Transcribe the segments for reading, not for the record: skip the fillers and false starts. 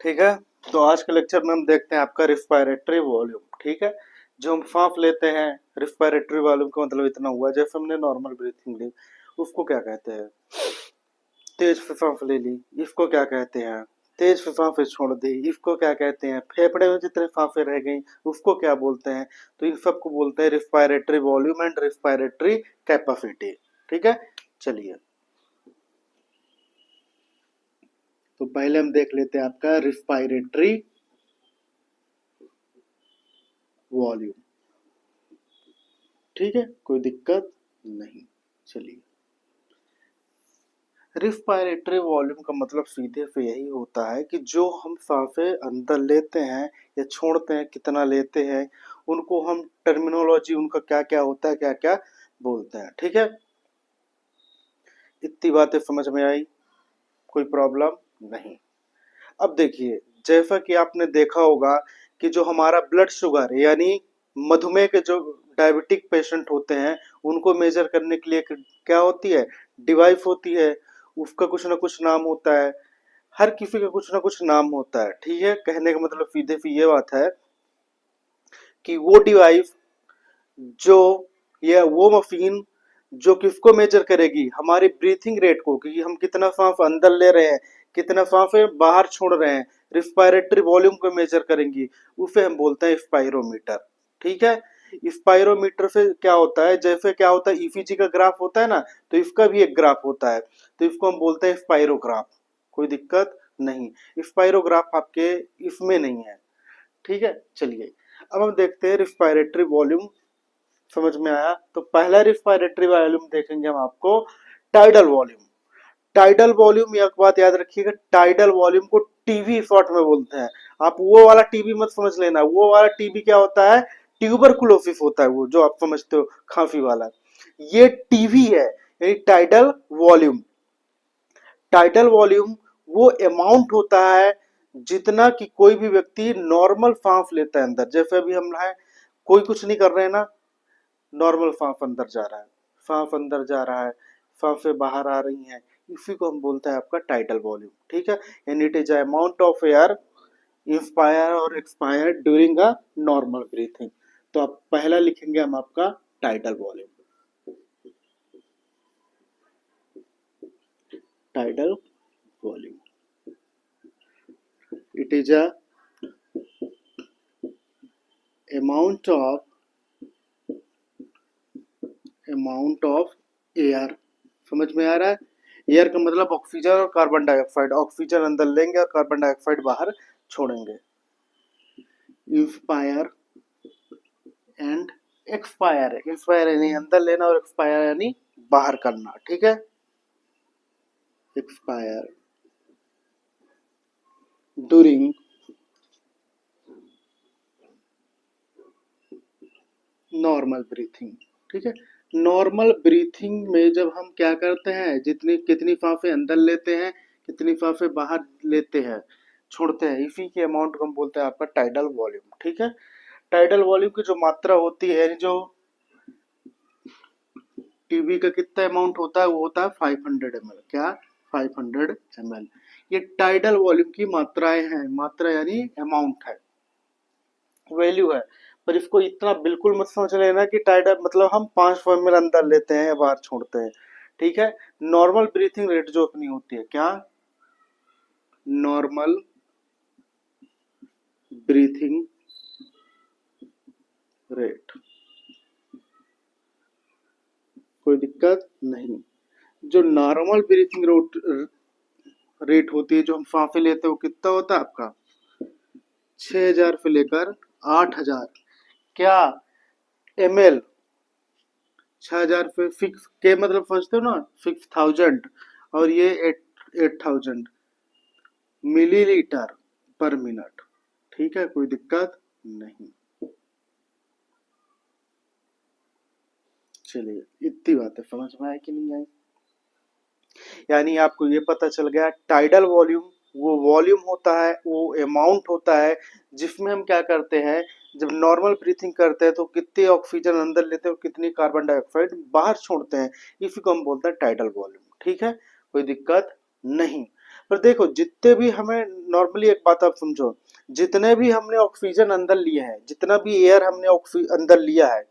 ठीक है। तो आज के लेक्चर में हम देखते हैं आपका रिस्पायरेटरी वॉल्यूम। ठीक है, जो हम सांस लेते हैं रिस्पायरेटरी वॉल्यूम का मतलब इतना हुआ। जैसे हमने नॉर्मल ब्रीथिंग ली, उसको क्या कहते हैं? तेज से सांस ले ली, इसको क्या कहते हैं? तेज से सांसें छोड़ दी, इसको क्या कहते हैं? फेफड़े में जितने सांसें रह गई उसको क्या बोलते हैं? तो इन सबको बोलते हैं respiratory volume and respiratory capacity. ठीक है, चलिए तो पहले हम देख लेते हैं आपका रिस्पायरेटरी वॉल्यूम। ठीक है, कोई दिक्कत नहीं। चलिए, रिस्पायरेटरी वॉल्यूम का मतलब सीधे से यही होता है कि जो हम सांसें अंदर लेते हैं या छोड़ते हैं, कितना लेते हैं, उनको हम टर्मिनोलॉजी उनका क्या क्या होता है, क्या क्या बोलते हैं। ठीक है, इतनी बातें समझ में आई? कोई प्रॉब्लम नहीं। अब देखिए, जैसा कि आपने देखा होगा कि जो हमारा ब्लड शुगर यानी मधुमेह के जो डायबिटिक पेशेंट होते हैं उनको मेजर करने के लिए क्या होती है? डिवाइस होती है। उसका कुछ ना कुछ नाम होता है। हर किसी का कुछ ना कुछ नाम होता है। ठीक है, कहने का मतलब सीधे सी ये बात है कि वो डिवाइस जो या वो मशीन जो किसको मेजर करेगी? हमारी ब्रीथिंग रेट को, कि हम कितना सांस अंदर ले रहे हैं, कितना सांस बाहर छोड़ रहे हैं, रिस्पायरेटरी वॉल्यूम को मेजर करेंगी, उसे हम बोलते हैं स्पाइरोमीटर। ठीक है, स्पाइरोमीटर से क्या होता है? जैसे क्या होता है, ईसीजी का ग्राफ होता है ना, तो इसका भी एक ग्राफ होता है, तो इसको हम बोलते हैं स्पाइरोग्राफ। कोई दिक्कत नहीं, स्पाइरोग्राफ आपके इसमें नहीं है। ठीक है, चलिए अब हम देखते हैं रिस्पायरेटरी वॉल्यूम। समझ में आया? तो पहला रिस्पायरेटरी वॉल्यूम देखेंगे हम आपको टाइडल वॉल्यूम। टाइडल वॉल्यूम, एक बात याद रखिएगा, टाइडल वॉल्यूम को टीवी शॉर्ट में बोलते हैं। आप वो वाला टीबी मत समझ लेना। वो वाला टीबी क्या होता है? ट्यूबरकुलोसिस होता है, वो जो आप समझते हो खांसी वाला। ये टीवी है, यानी टाइडल वॉल्यूम। टाइडल वॉल्यूम वो अमाउंट होता है जितना कि कोई भी व्यक्ति नॉर्मल सांस लेता है अंदर। जैसे अभी हम है, कोई कुछ नहीं कर रहे हैं ना, नॉर्मल सांस अंदर जा रहा है, सांस अंदर जा रहा है, सांसें बाहर आ रही हैं, इसी को हम बोलते हैं आपका टाइडल वॉल्यूम। ठीक है, and it is amount of air inspire और expire during a normal breathing. तो आप पहला लिखेंगे हम आपका tidal volume. Tidal volume, it is a amount of air. समझ में आ रहा है? एयर का मतलब ऑक्सीजन और कार्बन डाइऑक्साइड। ऑक्सीजन अंदर लेंगे और कार्बन डाइऑक्साइड बाहर छोड़ेंगे। Inspire and expire. इंस्पायर यानी अंदर लेना और एक्सपायर यानी बाहर करना। ठीक है, एक्सपायर ड्यूरिंग नॉर्मल ब्रीथिंग। ठीक है, नॉर्मल ब्रीथिंग में जब हम क्या करते हैं, जितनी कितनी सांसें अंदर लेते हैं, कितनी सांसें बाहर लेते हैं, छोड़ते हैं, इसी के अमाउंट को हम बोलते हैं आपका टाइडल वॉल्यूम। ठीक है, टाइडल वॉल्यूम की जो मात्रा होती है, जो टीबी का कितना अमाउंट होता है, वो होता है 500 ml। क्या? 500 ml। ये टाइडल वॉल्यूम की मात्राएं हैं। मात्रा यानी अमाउंट है, वैल्यू है। पर इसको इतना बिल्कुल मत समझ लेना कि टाइडल मतलब हम 500 ml अंदर लेते हैं या बाहर छोड़ते हैं। ठीक है, नॉर्मल ब्रीथिंग रेट जो अपनी होती है, क्या? नॉर्मल ब्रीथिंग रेट, कोई दिक्कत नहीं। जो नॉर्मल ब्रीथिंग रेट होती है, जो हम सांसें लेते हैं, वो कितना होता है आपका? 6000 से लेकर 8000। क्या? ml। 6000 पे फिक्स के मतलब समझते हो ना, 6000। और ये 8000 मिलीलीटर पर मिनट। ठीक है, कोई दिक्कत नहीं। चलिए, इतनी बातें समझ में आई कि नहीं आई? यानी आपको ये पता चल गया, टाइडल वॉल्यूम वो वॉल्यूम होता है, वो अमाउंट होता है जिसमें हम क्या करते हैं, जब नॉर्मल ब्रीथिंग करते हैं तो कितनी ऑक्सीजन अंदर लेते हैं और कितनी कार्बन डाइऑक्साइड बाहर छोड़ते हैं, इसी को हम बोलते हैं टाइडल वॉल्यूम। ठीक है, कोई दिक्कत नहीं। पर देखो जितने भी हमें, नॉर्मली एक बात आप समझो, जितने भी हमने ऑक्सीजन अंदर लिए हैं, जितना भी एयर हमने अंदर लिया है,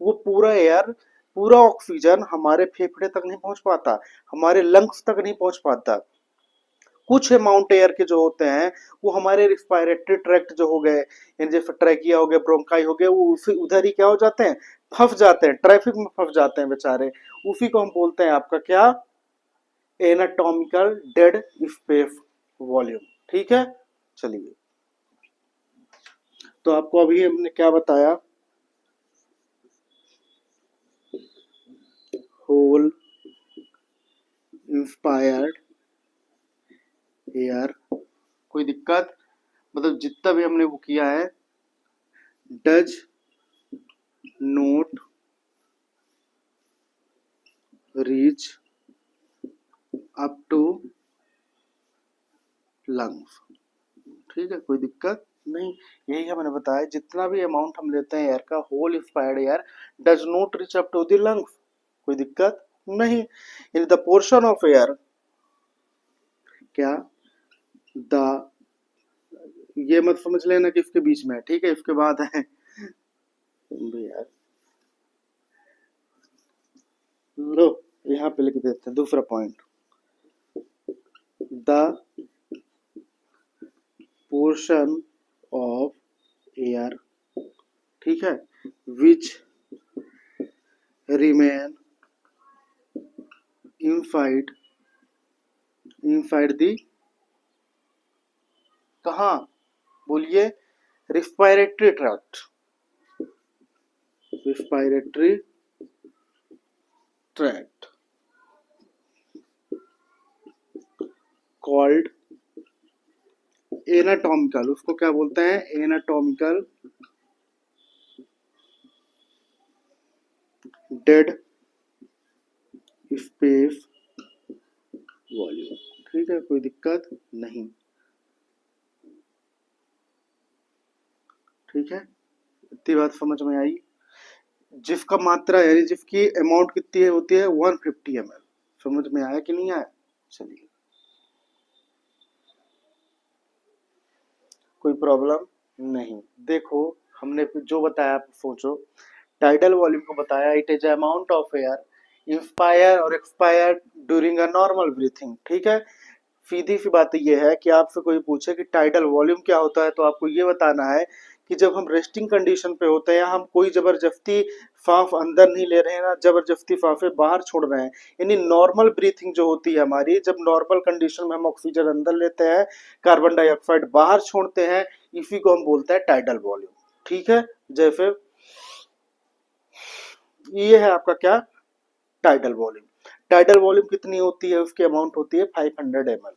वो पूरा एयर, पूरा ऑक्सीजन हमारे फेफड़े तक नहीं पहुंच पाता, हमारे लंग्स तक नहीं पहुंच पाता। कुछ अमाउंट एयर के जो होते हैं वो हमारे रिस्पायरेटरी ट्रैक्ट जो हो गए, यानी जैसे ट्रैकिया हो गया, ब्रोंकाई हो गया, वो उसी उधर ही क्या हो जाते हैं, फंस जाते हैं, ट्रैफिक में फंस जाते हैं बेचारे। उसी को हम बोलते हैं आपका क्या, एनाटॉमिकल डेड स्पेस वॉल्यूम। ठीक है, चलिए, तो आपको अभी हमने क्या बताया, होल इंस्पायर्ड एयर, कोई दिक्कत, मतलब जितना भी हमने वो किया है, does not reach up to lungs. ठीक है, कोई दिक्कत नहीं। यही हमने बताया, जितना भी अमाउंट हम लेते हैं एयर का, whole inspired air does not reach up to the lungs, कोई दिक्कत नहीं। In the portion of air, क्या, द, ये मत समझ लेना कि इसके बीच में है, ठीक है, इसके बाद है यार, लो यहाँ पे लिख देते हैं दूसरा point, the portion of air, ठीक है, which remain inside, inside the, कहाँ, बोलिए, respiratory tract, respiratory tract, called anatomical, उसको क्या बोलते हैं, एनाटॉमिकल डेड स्पेस वॉल्यूम। ठीक है, कोई दिक्कत नहीं। ठीक है, इतनी बात समझ में आई। जिसका मात्रा यानी जिसकी अमाउंट कितनी है होती है 150 ml, समझ में आया कि नहीं आया, चलिए, कोई प्रॉब्लम नहीं। देखो हमने जो बताया आप सोचो, टाइडल वॉल्यूम को बताया, it is amount of air inspire और expire during a normal breathing. ठीक है, सीधी सी बात यह है कि आपसे कोई पूछे कि टाइडल वॉल्यूम क्या होता है, तो आपको ये बताना है कि जब हम रेस्टिंग कंडीशन पे होते हैं, हम कोई जबरदस्ती सांस अंदर नहीं ले रहे हैं ना जबरदस्ती सांसें बाहर छोड़ रहे हैं, यानी नॉर्मल ब्रीथिंग जो होती है हमारी, जब नॉर्मल कंडीशन में हम ऑक्सीजन अंदर लेते हैं, कार्बन डाइऑक्साइड बाहर छोड़ते हैं, इसी को हम बोलते हैं टाइडल वॉल्यूम। ठीक है, जैसे ये है आपका क्या, टाइडल वॉल्यूम। टाइडल वॉल्यूम कितनी होती है, उसकी अमाउंट होती है 500 ml।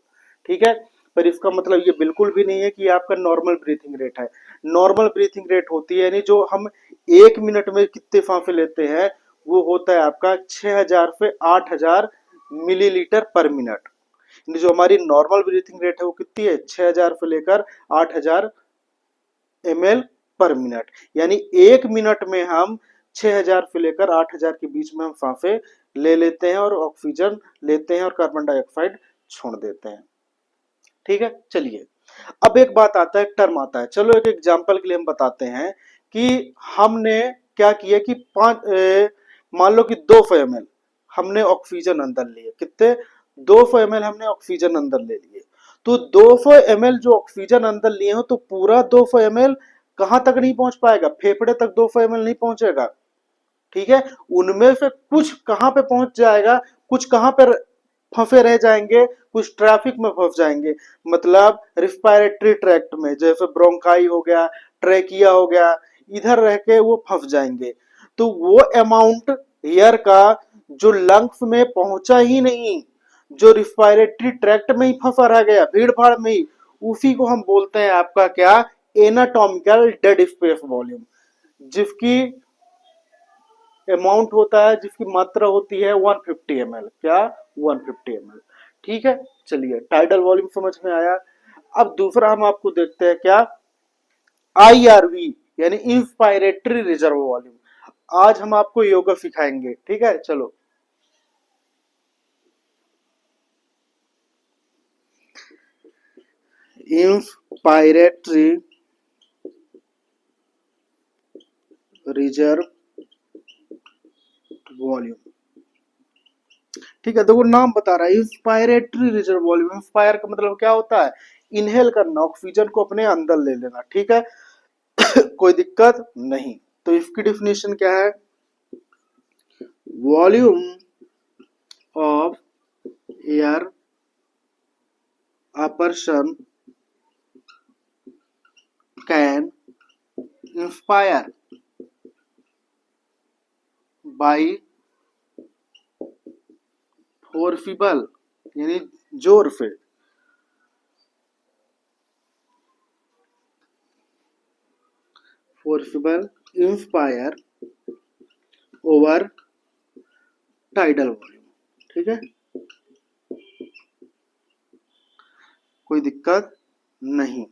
ठीक है, पर इसका मतलब ये बिल्कुल भी नहीं है कि आपका नॉर्मल ब्रीथिंग रेट है। नॉर्मल ब्रीथिंग रेट होती है, यानी जो हम 1 मिनट में कितने सांसें लेते हैं, वो होता है आपका 6000 से 8000 मिलीलीटर पर मिनट। यानी जो हमारी नॉर्मल ब्रीथिंग रेट है वो कितनी है, 6000 से लेकर 8000 ml पर मिनट, यानी 1 मिनट में हम 6000 से लेकर 8000 के बीच में हम सांसें ले लेते हैं और ऑक्सीजन लेते हैं और कार्बन डाइऑक्साइड छोड़ देते हैं। ठीक है, चलिए, अब एक बात आता है, एक टर्म आता है, चलो एक एग्जांपल के लिए हम बताते हैं कि हमने क्या किया कि मान लो कि 200 ml हमने ऑक्सीजन अंदर लिए, कितने, 200 ml हमने ऑक्सीजन अंदर ले लिए, तो 200 ml जो ऑक्सीजन अंदर लिए हो, तो पूरा 200 ml कहां तक नहीं पहुंच पाएगा, फेफड़े तक 200 ml नहीं पहुंचेगा। ठीक है, उनमें से कुछ कहां पे पहुंच जाएगा, कुछ कहां पर फंसे रह जाएंगे, कुछ ट्रैफिक में फंस जाएंगे, मतलब रिस्पायरेटरी ट्रैक्ट में, जैसे ब्रोंकाई हो गया, ट्रैकिया हो गया, इधर रह के वो फंस जाएंगे। तो वो अमाउंट एयर का जो लंग्स में पहुंचा ही नहीं, जो रिस्पायरेटरी ट्रैक्ट में ही फंसा रह गया भीड़ भाड़ में ही, उसी को हम बोलते हैं आपका क्या, एनाटॉमिकल डेड स्पेस वॉल्यूम, जिसकी अमाउंट होता है, जिसकी मात्रा होती है 150 ml, क्या, 150 ml। ठीक है, चलिए, टाइडल वॉल्यूम समझ में आया। अब दूसरा हम आपको देखते हैं क्या, IRV, यानी इंस्पायरेटरी रिजर्व वॉल्यूम। आज हम आपको योगा सिखाएंगे, ठीक है, चलो। Inspiratory reserve volume. ठीक है, देखो नाम बता रहा है इंस्पायरेटरी रिजर्व वॉल्यूम। इंस्पायर का मतलब क्या होता है? इनहेल करना, ऑक्सीजन को अपने अंदर ले लेना। ठीक है कोई दिक्कत नहीं। तो इसकी डिफिनेशन क्या है? Volume of air a person can inspire by forcible यानी जोर से, forcible inspire over tidal volume. ठीक है, कोई दिक्कत नहीं।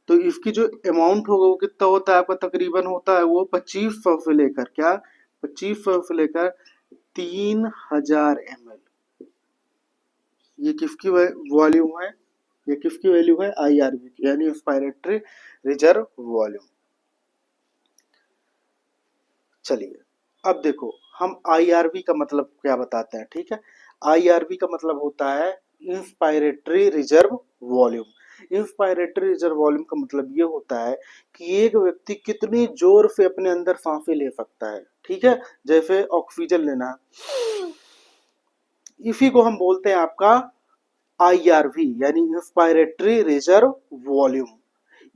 तो इसकी जो अमाउंट होगा वो कितना होता है आपका? तकरीबन होता है वो 2500 से लेकर, क्या 2500 से लेकर 3000 ml। ये किसकी वॉल्यूम है? ये किसकी वैल्यू है? आईआरवी की, यानी इंस्पायरेटरी रिजर्व वॉल्यूम। चलिए अब देखो हम आईआरवी का मतलब क्या बताते हैं। ठीक है, आईआरवी का मतलब होता है inspiratory reserve volume. Inspiratory reserve volume का मतलब ये होता है कि एक व्यक्ति कितनी जोर से अपने अंदर सांसें ले सकता है। ठीक है, जैसे ऑक्सीजन लेना, इसी को हम बोलते हैं आपका आईआरवी यानी इंस्पायरेटरी रिजर्व वॉल्यूम।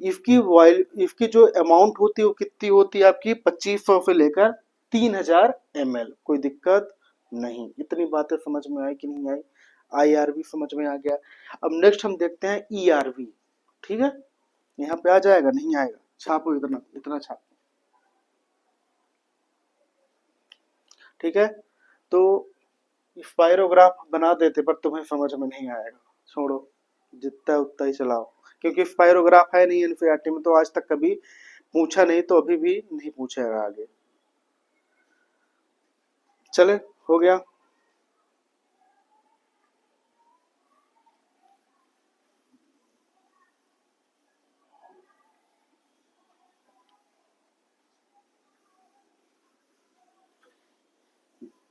इसकी जो अमाउंट होती है वो कितनी होती है आपकी? 2500 से लेकर 3000 ml। कोई दिक्कत नहीं। इतनी बातें समझ में आई कि नहीं आई? आईआरवी समझ में आ गया। अब नेक्स्ट हम देखते हैं ईआरवी। ठीक है, यहाँ पे आ जाएगा नहीं आएगा? छापो, इतना इतना छापो। ठीक है, तो स्पायरोग्राफ बना देते पर तुम्हें समझ में नहीं आएगा, छोड़ो, जितना उतना ही चलाओ। क्योंकि स्पायरोग्राफ है नहीं एनसीईआरटी में, तो आज तक कभी पूछा नहीं, तो अभी भी नहीं पूछेगा आगे। चले, हो गया।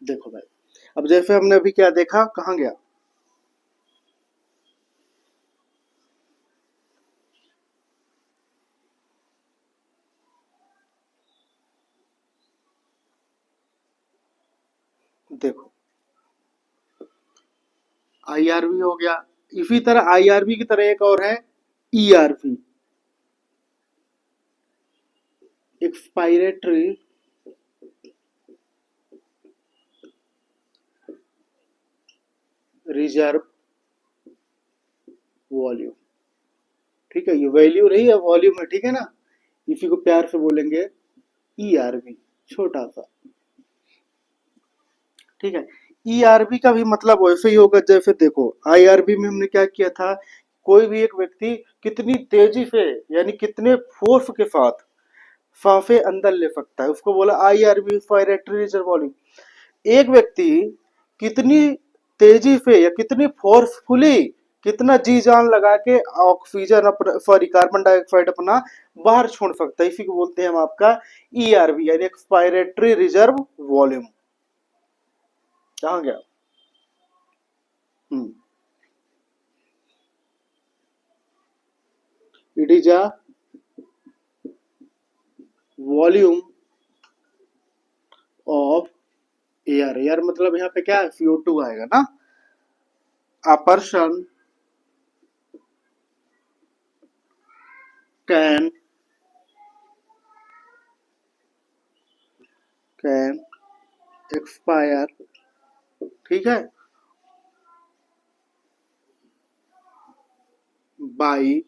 देखो भाई, अब जैसे हमने अभी क्या देखा, कहाँ गया? देखो आईआरवी हो गया, इसी तरह आईआरवी की तरह एक और है ईआरवी, एक्सपायरेटरी रिजर्व वॉल्यूम। ठीक है, ये वैल्यू नहीं है, वॉल्यूम है। ठीक है ना, इसी को प्यार से बोलेंगे ईआरवी, छोटा सा। ठीक है, ईआरवी का भी मतलब वैसे ही होगा जैसे देखो आईआरवी में हमने क्या किया था, कोई भी एक व्यक्ति कितनी तेजी से यानी कितने फोर्स के साथ सांसें अंदर ले सकता है, उसको बोला आईआरवी, इंस्पायरेटरी रिजर्व वॉल्यूम। एक व्यक्ति कितनी तेजी से या कितनी फोर्सफुली, कितना जी जान लगा के ऑक्सीजन अपना, सॉरी कार्बन डाइऑक्साइड अपना बाहर छोड़ सकता है, इसी को बोलते हैं हम आपका ईआरवी यानी एक्सपायरेटरी रिजर्व वॉल्यूम। कहाँ गया? It is a volume of air. Air मतलब यहाँ पे क्या है? CO2 आएगा ना। A person can can expire, ठीक है, by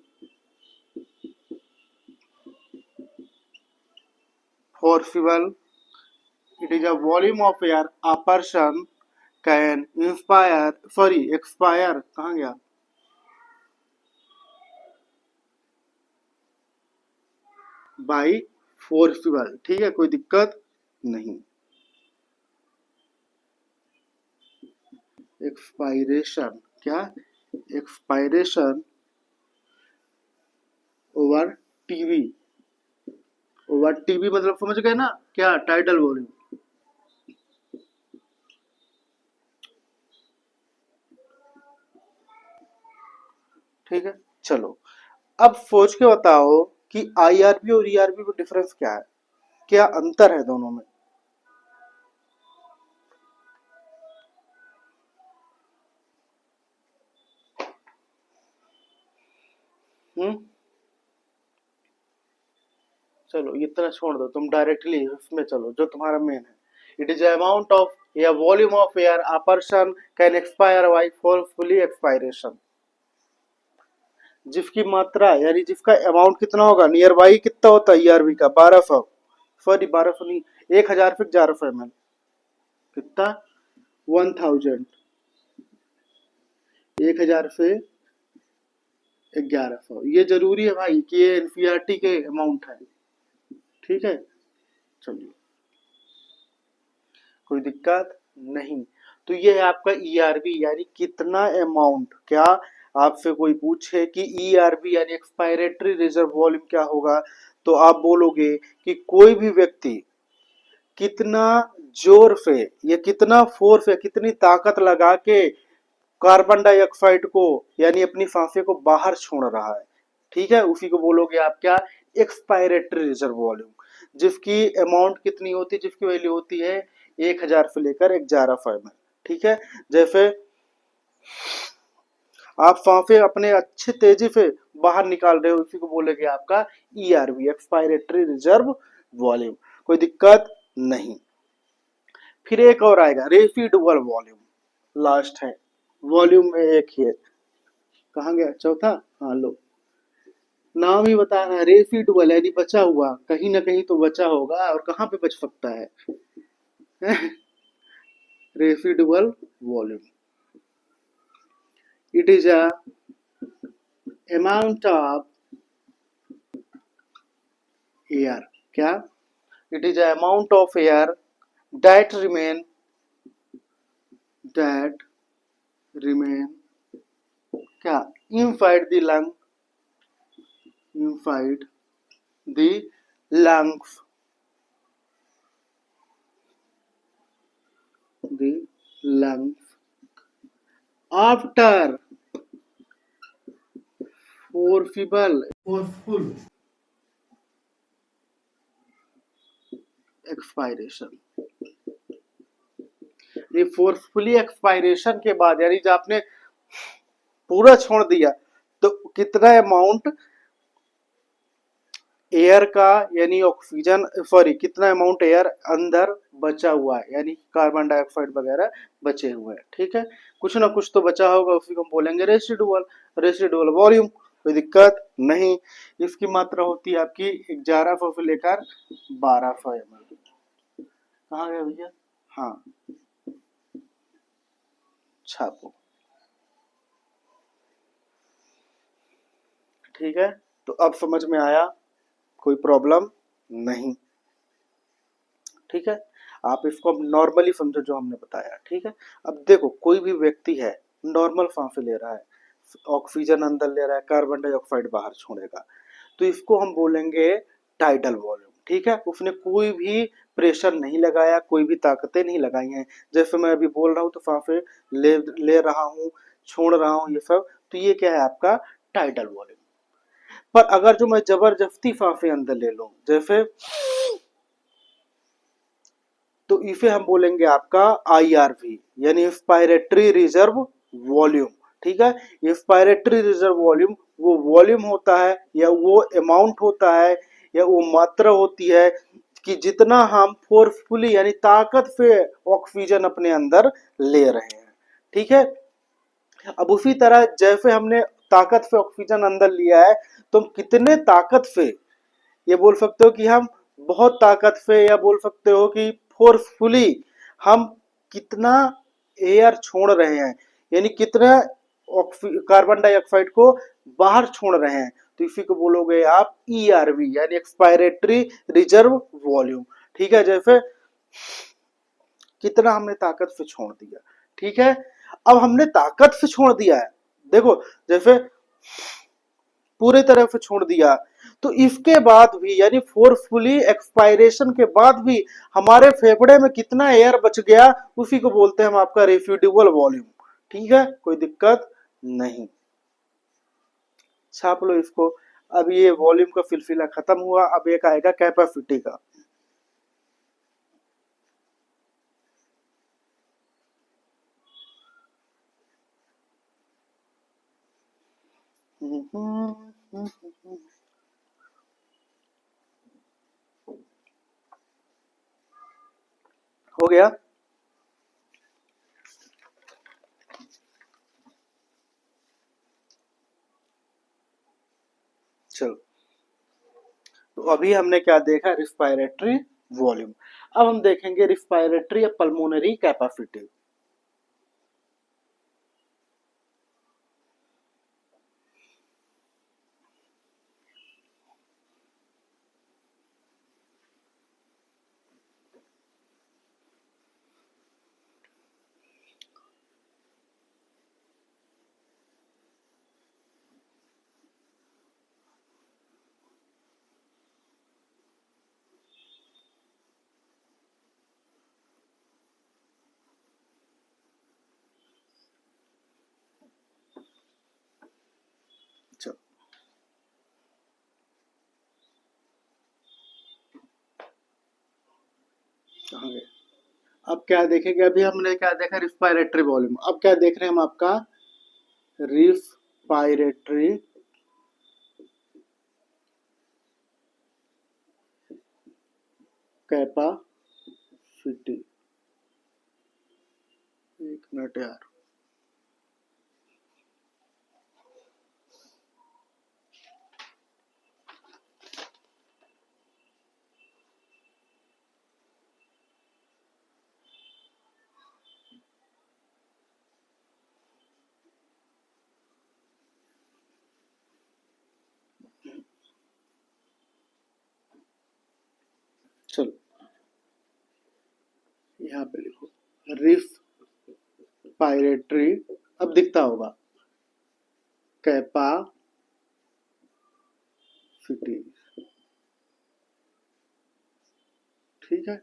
forcible, it is a volume of air a person can inspire, sorry expire, कहाँ गया? By forcible। ठीक है, कोई दिक्कत नहीं। एक्सपायरेशन क्या? Expiration over TV. Over TV मतलब समझ गए ना, क्या टाइडल वॉल्यूम। ठीक है, चलो अब सोच के बताओ कि आईआरबी और ईआरबी में डिफरेंस क्या है, क्या अंतर है दोनों में। हम्म, चलो इतना छोड़ दो, तुम डायरेक्टली इसमें चलो जो तुम्हारा मेन है। इट इज अमाउंट ऑफ या volume of air a person can expire by forcefully expiration. जिसकी मात्रा यानी जिसका अमाउंट कितना होगा, नियर बाई कितना होता है ईआरबी का, 1200, सॉरी 1200 नहीं, 1000 फिर 1100 ml, कितना 1000, 1000 से 1100। ये जरूरी है भाई कि ये एनसीईआरटी के अमाउंट है, ठीक है। चलिए कोई दिक्कत नहीं। तो ये है आपका ईआरबी यानी कितना अमाउंट, क्या आपसे कोई पूछे कि ईआरबी यानी एक्सपायरेटरी रिजर्व वॉल्यूम क्या होगा, तो आप बोलोगे कि कोई भी व्यक्ति कितना जोर से या कितना फोर्स या कितनी ताकत लगा के कार्बन डाइऑक्साइड को यानी अपनी सांसें को बाहर छोड़ रहा है, ठीक है, उसी को बोलोगे आप क्या, एक्सपायरेटरी रिजर्व वॉल्यूम। जिसकी अमाउंट कितनी होती है, जिसकी वैल्यू होती है 1000 से लेकर 1100 ml, ठीक है। जैसे आप सांसें अपने अच्छे तेजी से बाहर निकाल रहे हो, उसी को बोलेंगे आपका ईआरवी, एक्सपायरेटरी रिजर्व वॉल्यूम। कोई दिक्कत नहीं। फिर एक और आएगा रेसिडुअल वॉल्यूम, लास्ट है वॉल्यूम में एक ही है। कहाँ गया चौथा, हाँ लो, नाम ही बता रहा है रेसिडुअल यानी बचा हुआ, कहीं ना कहीं तो बचा होगा, और कहाँ पे बच सकता है residual volume, it is a amount of air, क्या, it is a amount of air that that remain क्या, inside the lung, inside the lungs, the lungs after forceful expiration. ये फोर्सफुली एक्सपायरेशन के बाद यानी जब आपने पूरा छोड़ दिया तो कितना अमाउंट एयर का यानी ऑक्सीजन, सॉरी कितना अमाउंट एयर अंदर बचा हुआ है यानी कार्बन डाइऑक्साइड वगैरह बचे हुए हैं, ठीक है। कुछ ना कुछ तो बचा होगा, उसी को हम बोलेंगे रेसिडुअल, रेसिडुअल वॉल्यूम। कोई दिक्कत नहीं। इसकी मात्रा होती है आपकी 1100 से लेकर 1200 ml। कहाँ गया भैया, हाँ छापो, ठीक है। तो अब समझ में आया, कोई प्रॉब्लम नहीं, ठीक है। आप इसको अब नॉर्मली समझो जो हमने बताया, ठीक है। अब देखो कोई भी व्यक्ति है नॉर्मल सांसें ले रहा है, ऑक्सीजन अंदर ले रहा है, कार्बन डाइऑक्साइड बाहर छोड़ेगा, तो इसको हम बोलेंगे टाइडल वॉल्यूम, ठीक है। उसने कोई भी प्रेशर नहीं लगाया, कोई भी ताकतें नहीं लगाई हैं, जैसे मैं अभी बोल रहा हूँ तो सांसें ले रहा हूँ, छोड़ रहा हूँ, ये सब, तो ये क्या है आपका टाइडल वॉल्यूम। पर अगर जो मैं जबरदस्ती सांसें अंदर ले लूं जैसे, तो इसे हम बोलेंगे आपका आईआरवी यानी इंस्पायरेटरी रिजर्व वॉल्यूम, ठीक है। इंस्पायरेटरी रिजर्व वॉल्यूम वो वॉल्यूम होता है या वो अमाउंट होता है या वो मात्रा होती है कि जितना हम फोर्सफुली यानी ताकत से ऑक्सीजन अपने अंदर ले रहे हैं, ठीक है। अब उसी तरह जैसे हमने ताकत से ऑक्सीजन अंदर लिया है, तो हम कितने ताकत से, ये बोल सकते हो कि हम बहुत ताकत से, या बोल सकते हो कि फोर्सफुली हम कितना एयर छोड़ रहे हैं यानी कितना कार्बन डाइऑक्साइड को बाहर छोड़ रहे हैं, तो इसी को बोलोगे आप ईआरवी यानी एक्सपायरेटरी रिजर्व वॉल्यूम, ठीक है। जैसे कितना हमने ताकत से छोड़ दिया, ठीक है। अब हमने ताकत से छोड़ दिया है, देखो जैसे पूरे तरह से छोड़ दिया, तो इसके बाद भी यानी फोर्सफुली एक्सपायरेशन के बाद भी हमारे फेफड़े में कितना एयर बच गया, उसी को बोलते हैं हम आपका रेसिडुअल वॉल्यूम। ठीक है, कोई दिक्कत नहीं, छाप लो इसको। अब ये वॉल्यूम का सिलसिला खत्म हुआ, अब एक आएगा कैपेसिटी का। हो गया। चलो, तो अभी हमने क्या देखा, रिस्पायरेटरी वॉल्यूम। अब हम देखेंगे रिस्पायरेटरी या पल्मोनरी कैपेसिटी। चलो, कहाँ गए? अब क्या देखेंगे, अभी हमने क्या देखा, रिस्पायरेटरी वॉल्यूम। अब क्या देख रहे हैं हम, आपका रिस्पायरेटरी कैपेसिटी। एक मिनट यार, चलो यहाँ पे लिखो रिस्पायरेटरी, अब दिखता होगा कैपेसिटी। ठीक है,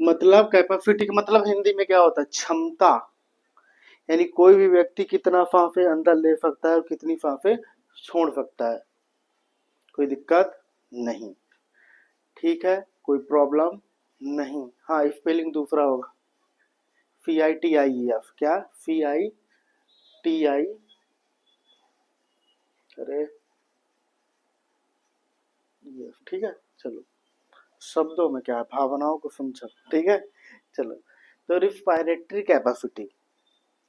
मतलब कैपेसिटी का मतलब हिंदी में क्या होता है, क्षमता। यानी कोई भी व्यक्ति कितना फाफे अंदर ले सकता है और कितनी फाफे छोड़ सकता है, कोई दिक्कत नहीं। ठीक है, कोई प्रॉब्लम नहीं। हाँ, स्पेलिंग दूसरा होगा, CITIEF, क्या CITI, अरे ठीक है। चलो, शब्दों में क्या है, भावनाओं को समझो। ठीक है, चलो, तो रिस्पायरेटरी कैपेसिटी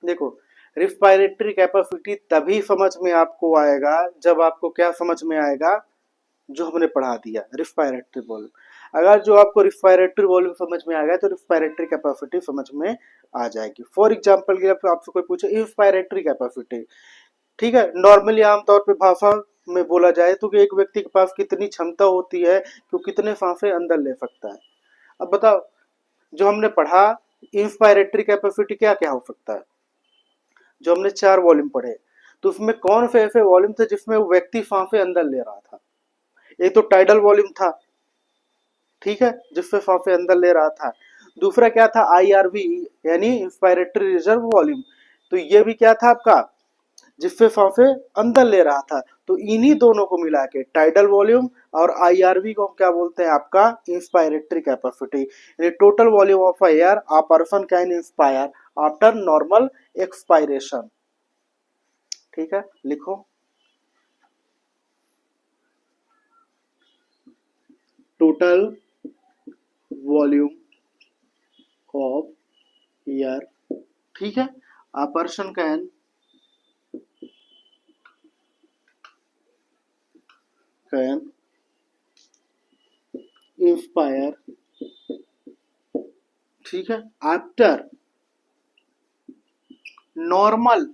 देखो। रिस्पायरेटरी कैपेसिटी तभी समझ में आपको आएगा जब आपको क्या समझ में आएगा, जो हमने पढ़ा दिया रिस्पायरेटरी वॉल्यूम। अगर जो आपको रिस्पायरेटरी वॉल्यूम समझ में आ गया तो रिस्पायरेटरी कैपेसिटी समझ में आ जाएगी। फॉर एग्जांपल के लिए आपसे कोई पूछे इंस्पायरेटरी कैपेसिटी, ठीक है, नॉर्मली आमतौर पे भाषा में बोला जाए तो कि एक व्यक्ति के पास कितनी क्षमता होती है कि वो कितने सांसें अंदर ले सकता है। अब बताओ, जो हमने पढ़ा इंस्पायरेटरी कैपेसिटी क्या क्या हो सकता है, जो हमने 4 वॉल्यूम पढ़े, तो उसमें कौन से ऐसे वॉल्यूम थे जिसमें वो व्यक्ति सांसें अंदर ले रहा था। एक तो टाइडल वॉल्यूम था, ठीक है, जिससे सांसें अंदर ले रहा था। दूसरा क्या था, IRV यानी इंस्पायरेटरी रिजर्व वॉल्यूम, तो ये भी क्या था आपका, जिससे सांसें अंदर ले रहा था। तो इन्हीं दोनों को मिला के टाइडल वॉल्यूम और IRV को हम क्या बोलते हैं, आपका इंस्पायरेटरी कैपेसिटी। यानी total volume of air a person can inspire after normal expiration. ठीक है, लिखो टोटल वॉल्यूम ऑफ एयर, ठीक है, अ पर्सन कैन इंस्पायर, ठीक है, आफ्टर नॉर्मल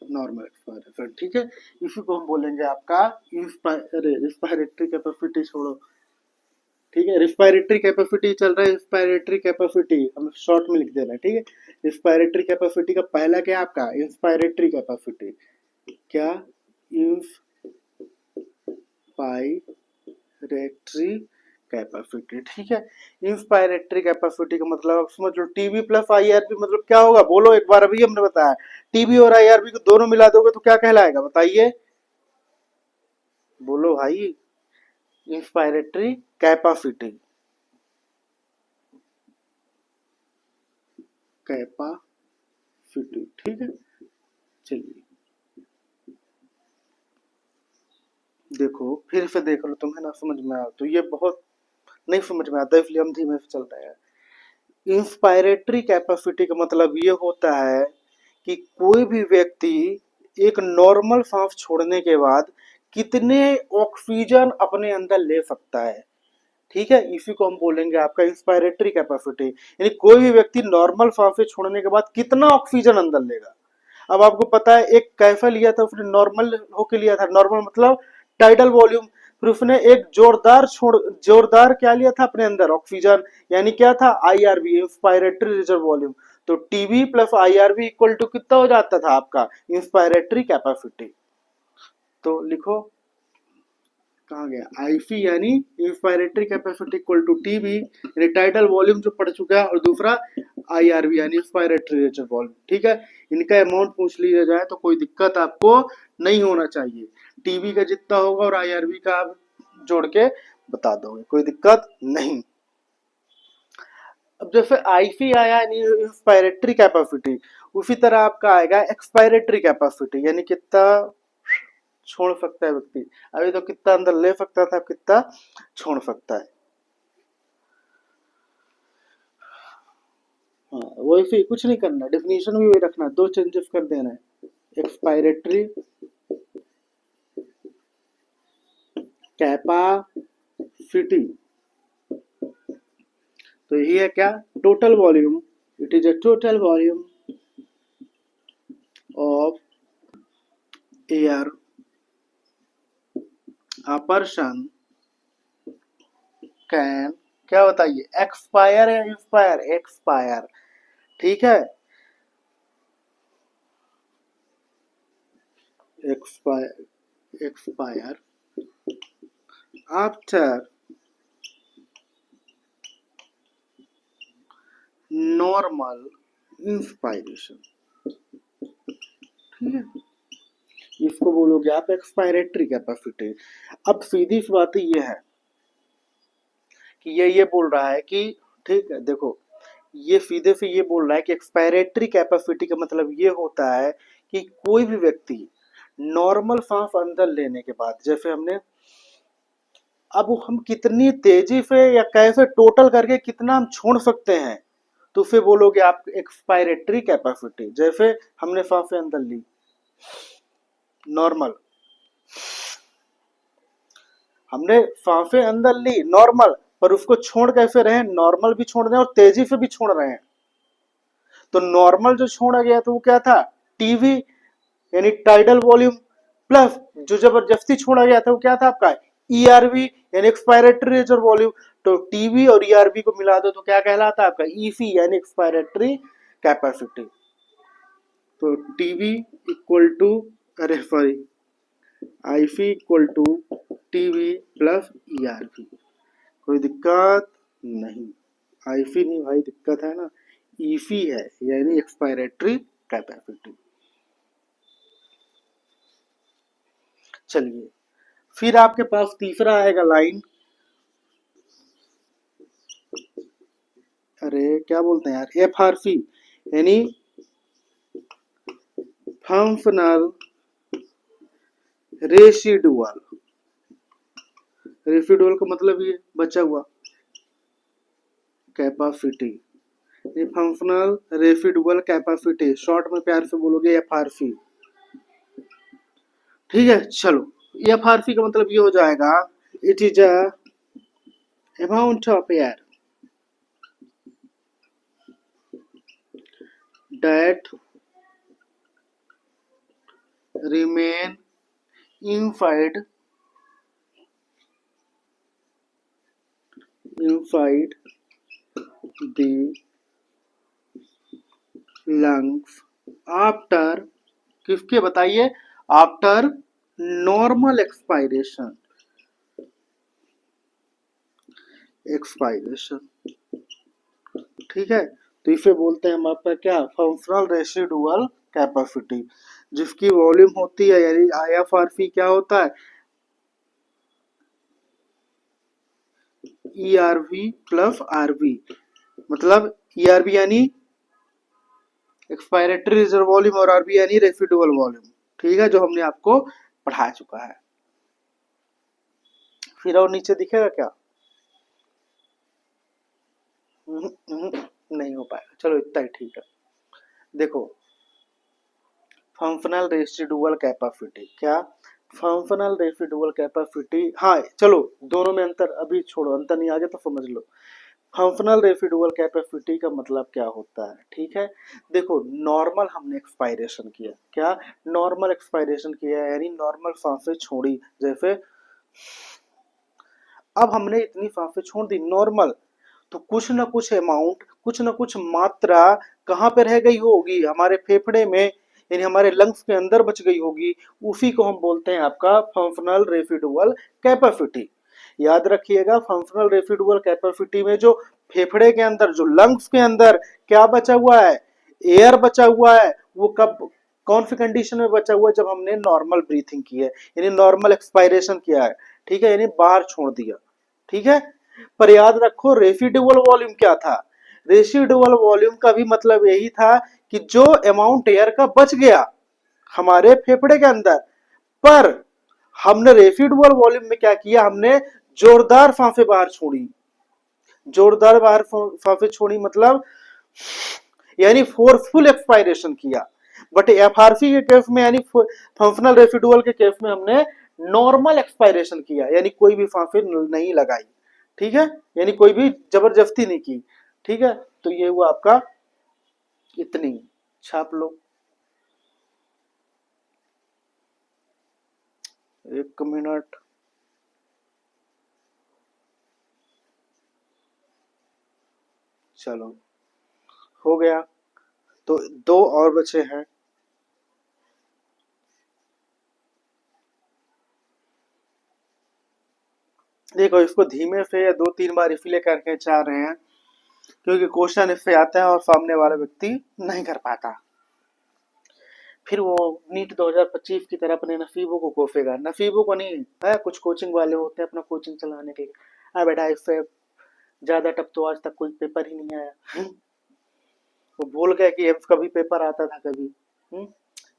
नॉर्मल एक्सपायरेशन। ठीक है, इसी को हम बोलेंगे आपका इंस्पायरेटरी कैपेसिटी। छोड़ो, ठीक है, रिस्पायरेटरी कैपेसिटी चल रहा है, रिस्पायरेटरी कैपेसिटी हम शॉर्ट में लिख दे रहे हैं, ठीक है। रिस्पायरेटरी कैपेसिटी का पहला क्या है आपका, इंस्पायरेटरी कैपेसिटी। क्या, इंस्पायरेटरी कैपेसिटी, ठीक है। इंस्पायरेटरी कैपेसिटी का मतलब आप समझ लो, टीबी प्लस आईआरबी मतलब क्या होगा, बोलो एक बार, अभी हमने बताया। टीबी और आईआरबी को दोनों मिला दोगे तो क्या कहलाएगा, बताइए, बोलो भाई। इंस्पायरेटरी कैपेसिटी, कैपेसिटी, ठीक है। चलिए देखो, फिर से देख लो, तुम्हें ना समझ में आया तो ये बहुत नहीं समझ में आता, इसलिए हम धीमे से चल रहे हैं। इंस्पायरेटरी कैपेसिटी का मतलब ये होता है कि कोई भी व्यक्ति एक नॉर्मल सांस छोड़ने के बाद कितने ऑक्सीजन अपने अंदर ले सकता है, ठीक है, इसी को हम बोलेंगे आपका इंस्पायरेटरी कैपेसिटी। यानी कोई भी व्यक्ति नॉर्मल सांसें छोड़ने के बाद कितना ऑक्सीजन अंदर लेगा। अब आपको पता है एक कैफे लिया था उसने, नॉर्मल होके लिया था, नॉर्मल मतलब टाइडल वॉल्यूम, फिर उसने एक जोरदार क्या लिया था अपने अंदर, ऑक्सीजन, यानी क्या था, आईआरबी, इंस्पायरेटरी रिजर्व वॉल्यूम। तो TV plus IRV equal to कितना हो जाता था आपका, इंस्पायरेटरी कैपेसिटी। तो लिखो, कहाँ गया, आईसी यानी inspiratory capacity equal to TV, यानी टाइडल वॉल्यूम जो पढ़ चुका है, और दूसरा आईआरबी यानी इंस्पायरेटरी रिजर्व वॉल्यूम, ठीक है। इनका अमाउंट पूछ लिया जाए तो कोई दिक्कत आपको नहीं होना चाहिए, टीबी का जितना होगा और आईआरबी का आप जोड़ के बता दोगे, कोई दिक्कत नहीं। अब जैसे आईसी आया यानी इंस्पायरेटरी कैपेसिटी, उसी तरह आपका आएगा एक्सपायरेटरी कैपेसिटी, यानी कितना छोड़ सकता है व्यक्ति। अभी तो कितना अंदर ले सकता था, कितना छोड़ सकता है। हाँ, वैसे ही कुछ नहीं करना, डेफिनेशन भी वही रखना, दो चेंजेस कर देना है, एक्सपायरेटरी कैपेसिटी, तो यही है क्या, total volume, it is a total volume of air a person can, क्या बताइए, एक्सपायर या इंस्पायर, एक्सपायर, ठीक है, एक्सपायर आफ्टर नॉर्मल इंस्पायरेशन, ठीक है, इसको बोलोगे आप एक्सपायरेटरी कैपेसिटी। अब सीधी सी बात ये है कि ये बोल रहा है कि, ठीक है देखो, ये सीधे से ये बोल रहा है कि एक्सपायरेटरी कैपेसिटी का मतलब ये होता है कि कोई भी व्यक्ति नॉर्मल सांस अंदर लेने के बाद, जैसे हमने, अब हम कितनी तेजी से या कैसे टोटल करके कितना हम छोड़ सकते हैं, तो फिर बोलोगे आप एक्सपायरेटरी कैपेसिटी। जैसे हमने सांसें अंदर ली नॉर्मल, हमने सांसें अंदर ली नॉर्मल, पर उसको छोड़ कैसे रहे हैं, नॉर्मल भी छोड़ रहे हैं और तेजी से भी छोड़ रहे हैं। तो नॉर्मल जो छोड़ा गया तो वो क्या था, टीवी यानी टाइडल वॉल्यूम, प्लस जो जबरदस्ती छोड़ा गया था वो क्या था आपका, ईआरवी यानी एक्सपायरेटरी रिजर्व वॉल्यूम। तो टीवी और ईआरवी को मिला दो तो क्या कहलाता है आपका, ईसी यानी एक्सपायरेटरी कैपेसिटी। तो टीवी इक्वल टू, अरे sorry, IC equal to TV plus ERV, कोई दिक्कत नहीं, आईसी नहीं भाई, दिक्कत है ना, ईसी है यानी एक्सपायरेटरी कैपेसिटी। चलिए, फिर आपके पास तीसरा आएगा लाइन, अरे क्या बोलते हैं यार, एफ आर सी यानी फंक्शनल रेसिडुअल, रेसिडुअल का मतलब ये बचा हुआ कैपेसिटी, ये फंक्शनल रेसिडुअल कैपेसिटी, शॉर्ट में प्यार से बोलोगे एफ आर सी, ठीक है। चलो, एफ आर सी का मतलब ये हो जाएगा, it is a amount of air that remain inside inside the lungs after, किसके बताइए, आफ्टर नॉर्मल एक्सपायरेशन, ठीक है। तो इसे बोलते हैं हम आपका क्या, फंक्शनल रेसिडुअल कैपेसिटी, जिसकी वॉल्यूम होती है, यानी IFRC क्या होता है, ERV प्लस RV, मतलब ERV यानी एक्सपायरेटरी रिजर्व वॉल्यूम और RV यानी रेसिडुअल वॉल्यूम, ठीक है, जो हमने आपको पढ़ा चुका है। फिर और नीचे दिखेगा क्या, नहीं हो पाएगा, चलो इतना ही ठीक है। देखो फंक्शनल रेसिडुअल कैपेसिटी, क्या फंक्शनल रेसिडुअल कैपेसिटी, हाँ चलो दोनों में अंतर अभी छोड़ो, अंतर नहीं आ गया तो समझ लो। फंक्शनल रेसिडुअल कैपेसिटी का मतलब क्या होता है, ठीक है। देखो नॉर्मल हमने एक्सपायरेशन किया, क्या नॉर्मल एक्सपायरेशन किया, यानी नॉर्मल सांसें छोड़ी, जैसे अब हमने इतनी सांसें छोड़ दी नॉर्मल, तो कुछ ना कुछ अमाउंट, कुछ ना कुछ मात्रा कहाँ पे रह गई होगी, हमारे फेफड़े में, यानी हमारे लंग्स के अंदर बच गई होगी, उसी को हम बोलते हैं आपका फंक्शनल रेसिडुअल कैपेसिटी। याद रखिएगा फंक्शनल रेसिडुअल कैपेसिटी में जो फेफड़े के अंदर, जो लंग्स के अंदर क्या बचा हुआ है, एयर बचा हुआ है, वो कब, कौन सी कंडीशन में बचा हुआ है, जब हमने नॉर्मल ब्रीथिंग की है, यानी नॉर्मल एक्सपायरेशन किया है, ठीक है, यानी बाहर छोड़ दिया, ठीक है। पर याद रखो रेसिडुअल वॉल्यूम क्या था, रेसिडुअल वॉल्यूम का भी मतलब यही था कि जो अमाउंट एयर का बच गया हमारे फेफड़े के अंदर, पर हमने रेसिडुअल वॉल्यूम में क्या किया, हमने जोरदार सांसें बाहर छोड़ी, जोरदार बाहर सांसें छोड़ी, मतलब यानी फोर्सफुल एक्सपायरेशन किया। बट FRC के केस में, यानी फंक्शनल रेसिडुअल के केस में, हमने नॉर्मल एक्सपायरेशन किया, यानी कोई भी सांसें नहीं लगाई, ठीक है, यानी कोई भी जबरदस्ती नहीं की, ठीक है। तो ये हुआ आपका, इतनी छाप लो, एक मिनट, चलो हो गया, तो दो और बचे हैं। देखो इसको धीमे से या 2-3 बार इसलिए करके चाह रहे हैं क्योंकि क्वेश्चन इससे आता है और सामने वाला व्यक्ति नहीं कर पाता, फिर वो नीट 2025 की तरह अपने नसीबों को कोसेगा, नसीबों को नहीं है, कुछ कोचिंग वाले होते हैं अपना कोचिंग चलाने के लिए, हाँ बेटा इससे ज्यादा टफ तो आज तक कोई पेपर ही नहीं आया, वो भूल गए कि एम्स का भी पेपर आता था कभी,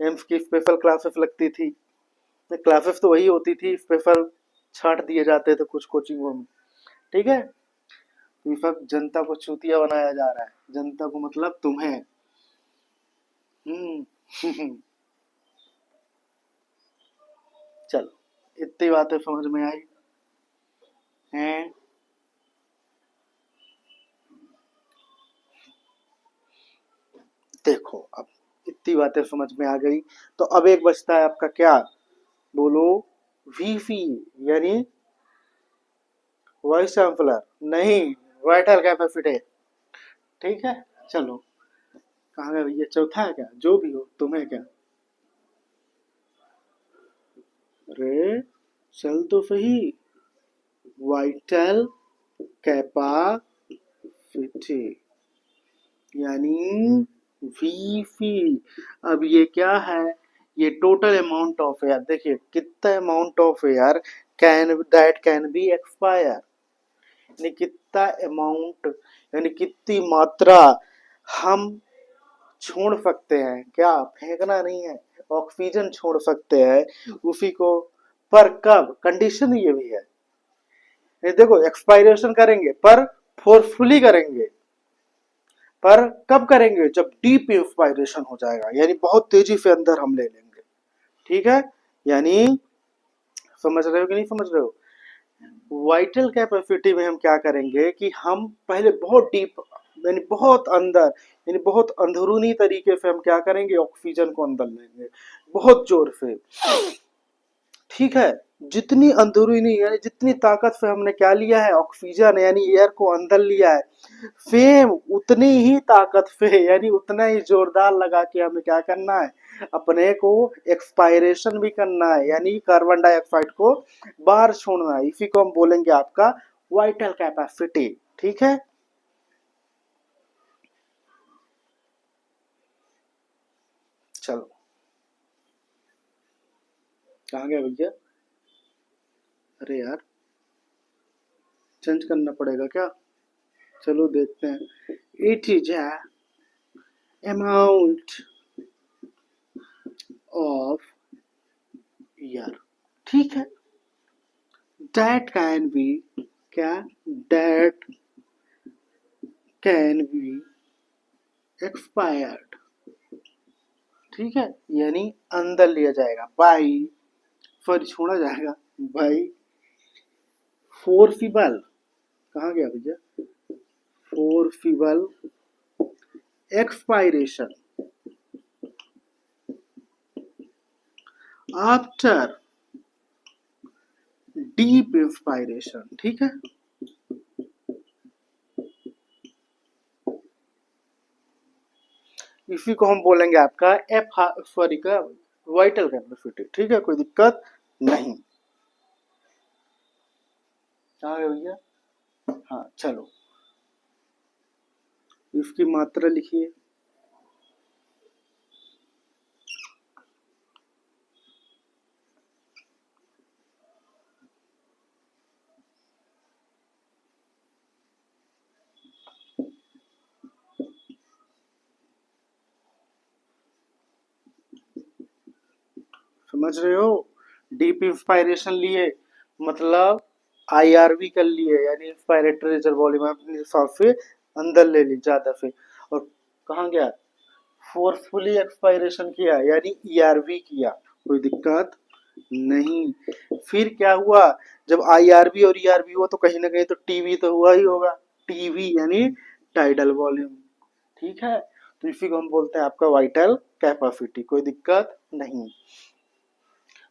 एम्स की स्पेशल क्लासेस लगती थी, क्लासेस तो वही होती थी, स्पेशल छांट दिए जाते थे कुछ कोचिंगों में, ठीक है। तो ये सब जनता को चूतिया बनाया जा रहा है, जनता को मतलब तुम्हें, चलो इतनी बातें समझ में आई हैं। देखो अब इतनी बातें समझ में आ गई, तो अब एक बचता है आपका क्या, बोलो, VC यानी वाइस चांसलर, नहीं वाइटल कैपेसिटी, ठीक है। चलो कहाँ गया भैया, चौथा है क्या, जो भी हो तुम्हें क्या, अरे चल तो सही, वाइटल कैपेसिटी यानी VC। अब ये क्या है, ये टोटल अमाउंट ऑफ एयर, देखिए कितना amount of air can be expire, यानी कितना अमाउंट, यानी कितनी मात्रा हम छोड़ सकते हैं, क्या फेंकना नहीं है, ऑक्सीजन छोड़ सकते हैं उसी को, पर कब, कंडीशन ये भी है, ये देखो एक्सपायरेशन करेंगे पर फोर्सफुली करेंगे, पर कब करेंगे, जब डीप इंस्पायरेशन हो जाएगा, यानी बहुत तेजी से अंदर हम ले लेंगे, ठीक है। यानी समझ रहे हो कि नहीं समझ रहे हो, वाइटल कैपेसिटी में हम क्या करेंगे कि हम पहले बहुत डीप, यानी बहुत अंदर, यानी बहुत अंदरूनी तरीके से हम क्या करेंगे, ऑक्सीजन को अंदर लेंगे बहुत जोर से, ठीक है, जितनी अंदरूनी यानी जितनी ताकत से हमने क्या लिया है, ऑक्सीजन यानी एयर को अंदर लिया है, सेम उतनी ही ताकत से यानी उतना ही जोरदार लगा के हमें क्या करना है, अपने को एक्सपायरेशन भी करना है, यानी कार्बन डाइऑक्साइड को बाहर छोड़ना है। इसी को हम बोलेंगे आपका वाइटल कैपेसिटी। ठीक है, चलो कहाँ गया भैया? अरे यार, चेंज करना पड़ेगा क्या? चलो देखते हैं। It is amount of year. ठीक है, दैट कैन बी, क्या, दैट कैन बी एक्सपायर्ड। ठीक है, यानी अंदर लिया जाएगा बाई, सॉरी छोड़ा जाएगा बाई फोर्सिबल, कहाँ गया भैया, forcible expiration after deep inspiration. ठीक है, इसी को हम बोलेंगे आपका एफ, सॉरी का वाइटल कैपेसिटी। ठीक है, कोई दिक्कत नहीं। कहाँ गए भैया? हाँ चलो, इसकी मात्रा लिखिए। समझ रहे हो, डीप इंस्पायरेशन लिए मतलब आईआरवी कर लिए, यानी इंस्पायरेटरी रिजर्व वॉल्यूम अपने हिसाब से अंदर ले ली ज्यादा से। और कहाँ गया, फोर्सफुली एक्सपायरेशन किया यानी ईआरवी किया, कोई दिक्कत नहीं। फिर क्या हुआ, जब आईआरवी और ईआरवी हुआ तो कहीं ना कहीं तो टीवी तो हुआ ही होगा, टीवी यानी टाइडल वॉल्यूम। ठीक है, तो इसी को हम बोलते हैं आपका वाइटल कैपेसिटी, कोई दिक्कत नहीं।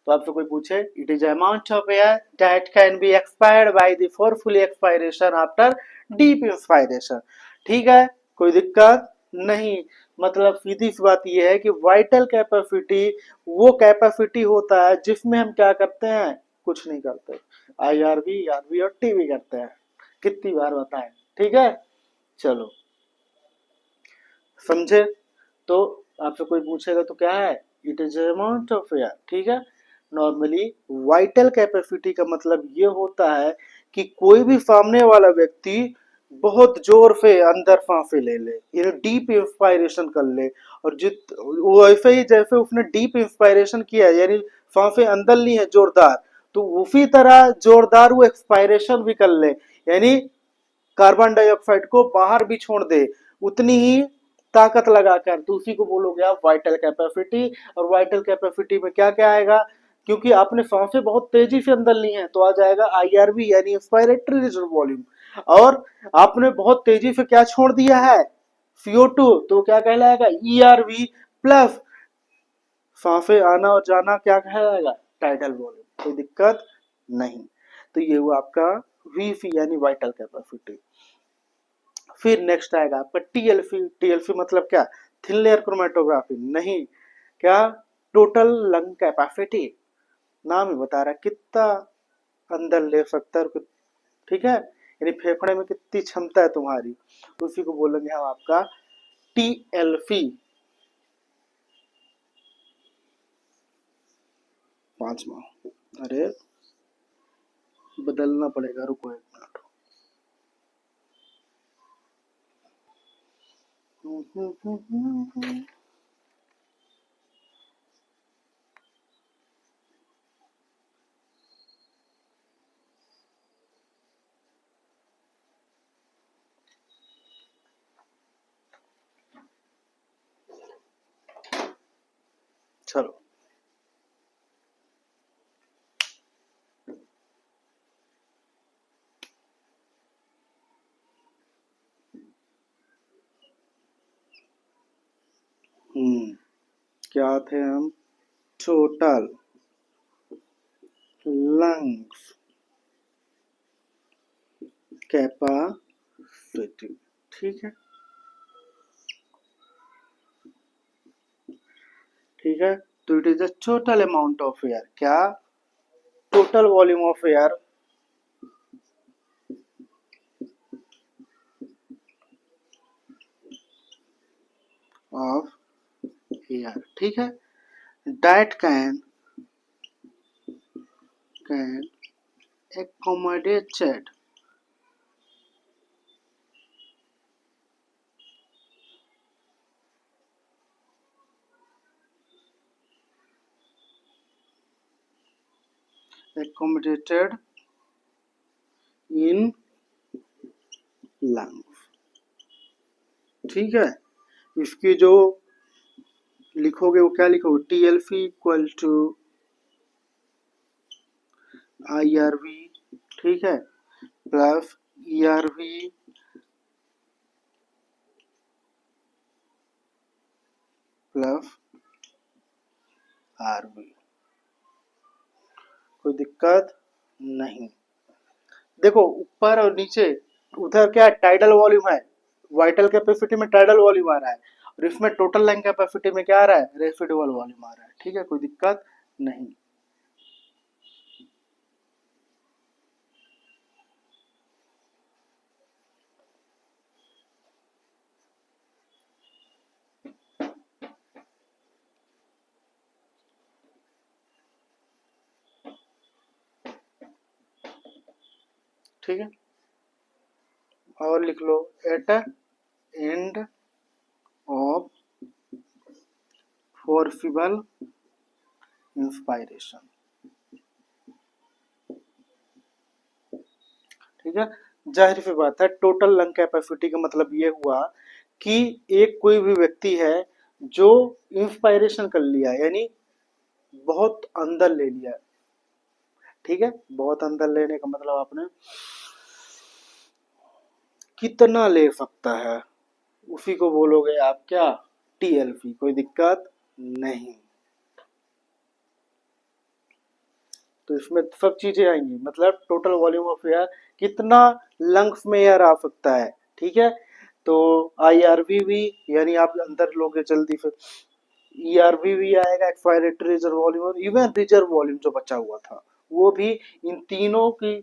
तो आपसे कोई पूछे, it is amount of air that can be expired by the forceful expiration after deep inspiration. ठीक है, कोई दिक्कत नहीं। मतलब सीधी सी बात यह है कि वाइटल कैपेसिटी वो कैपेसिटी होता है जिसमें हम क्या करते हैं, कुछ नहीं करते, आईआरवी आरवी और टीवी करते हैं। कितनी बार बताएं? ठीक है, चलो समझे। तो आपसे कोई पूछेगा तो क्या है, it is amount of air. ठीक है, नॉर्मली वाइटल कैपेसिटी का मतलब ये होता है कि कोई भी सामने वाला व्यक्ति बहुत जोर से अंदर सांसें ले ले, यानी डीप इंस्पायरेशन कर ले, और जित वो ऐसे ही जैसे उसने डीप इंस्पायरेशन किया यानी सांसें अंदर ली है जोरदार, तो उसी तरह जोरदार वो एक्सपायरेशन भी कर ले, यानी कार्बन डाइऑक्साइड को बाहर भी छोड़ दे, उतनी ही ताकत लगाकर, तो उसी को बोलोगे आप वाइटल कैपेसिटी। और वाइटल कैपेसिटी में क्या क्या आएगा, क्योंकि आपने सांसें बहुत तेजी से अंदर ली हैं तो आ जाएगा आईआरवी यानी इंस्पायरेटरी रिजर्व वॉल्यूम। और आपने बहुत तेजी से क्या छोड़ दिया है, CO2, तो क्या कहलाएगा, ईआरवी प्लस सांसें आना और जाना क्या कहलाएगा, टाइडल वॉल्यूम। कोई दिक्कत नहीं। तो ये हुआ आपका वीसी यानी वाइटल कैपेसिटी। फिर नेक्स्ट आएगा आपका टीएलसी। टीएलसी मतलब क्या, थिन लेयर क्रोमेटोग्राफी नहीं, क्या, टोटल लंग कैपेसिटी, नाम ही बता रहा है कितना अंदर ले सकता है। ठीक है, यानी फेफड़े में कितनी क्षमता है तुम्हारी, उसी को बोलेंगे हम आपका टीएलसी। पांचवा, अरे बदलना पड़ेगा, रुको एक मिनट। चलो, क्या थे हम, टोटल लंग्स कैपेसिटी, ठीक है, ठीक है। तो it is the total amount of air, क्या, total volume of air of air, ठीक है, that can accommodated accommodated in lungs, ठीक है। इसकी जो लिखोगे वो क्या लिखोगे, TLC इक्वल टू IRV, ठीक है, प्लस ERV प्लस RV, कोई दिक्कत नहीं। देखो ऊपर और नीचे, उधर क्या टाइडल वॉल्यूम है, वाइटल कैपेसिटी में टाइडल वॉल्यूम आ रहा है, और इसमें टोटल लैंग कैपेसिटी में क्या आ रहा है, रेसिडुअल वॉल्यूम आ रहा है, ठीक है, कोई दिक्कत नहीं। ठीक है, और लिख लो, at end of forcible inspiration, ठीक है। जाहिर सी बात है, टोटल लंग कैपेसिटी का मतलब ये हुआ कि एक कोई भी व्यक्ति है जो इंस्पायरेशन कर लिया, यानी बहुत अंदर ले लिया, ठीक है, बहुत अंदर लेने का मतलब आपने कितना ले सकता है, उसी को बोलोगे आप क्या, TLP, कोई दिक्कत नहीं। तो इसमें सब चीजें आएंगी, मतलब टोटल वॉल्यूम ऑफ एयर, कितना लंग्स में एयर आ सकता है, ठीक है। तो IRV भी, यानी आप अंदर लोगे जल्दी, फिर ERV भी आएगा, एक्सपायरेटरी रिजर्व वॉल्यूम, और इवन रिजर्व वॉल्यूम जो बचा हुआ था वो भी, इन तीनों की,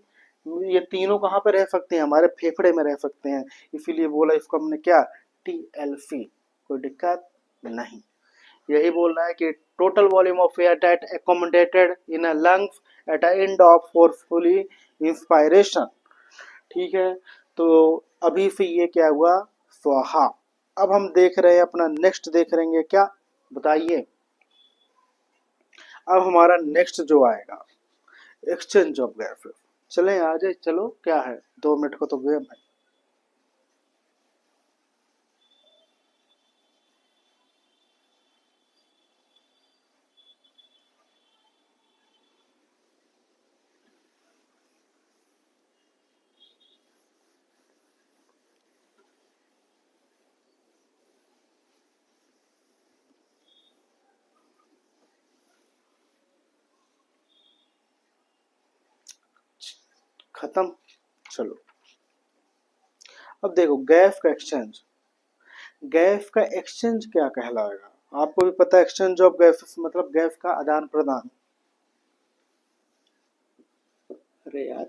ये तीनों कहाँ पे रह सकते हैं, हमारे फेफड़े में रह सकते हैं, इसीलिए बोला इसको हमने क्या, TLC, कोई दिक्कत नहीं। यही बोलना है कि total volume of air that accommodated in a lungs at a end of forcefully inspiration, ठीक है। तो अभी से ये क्या हुआ, स्वाहा। अब हम देख रहे हैं अपना नेक्स्ट, देख रहेंगे क्या, बताइए। अब हमारा नेक्स्ट जो आएगा, एक्सचेंज ऑफ गैसेस। चले आ जाए, चलो क्या है, 2 मिनट का तो गेम है। खत्म, चलो। अब देखो गैस का एक्सचेंज, गैस का एक्सचेंज क्या कहलाएगा, आपको भी पता है, एक्सचेंज ऑफ गैसेस मतलब गैस का आदान प्रदान। अरे यार,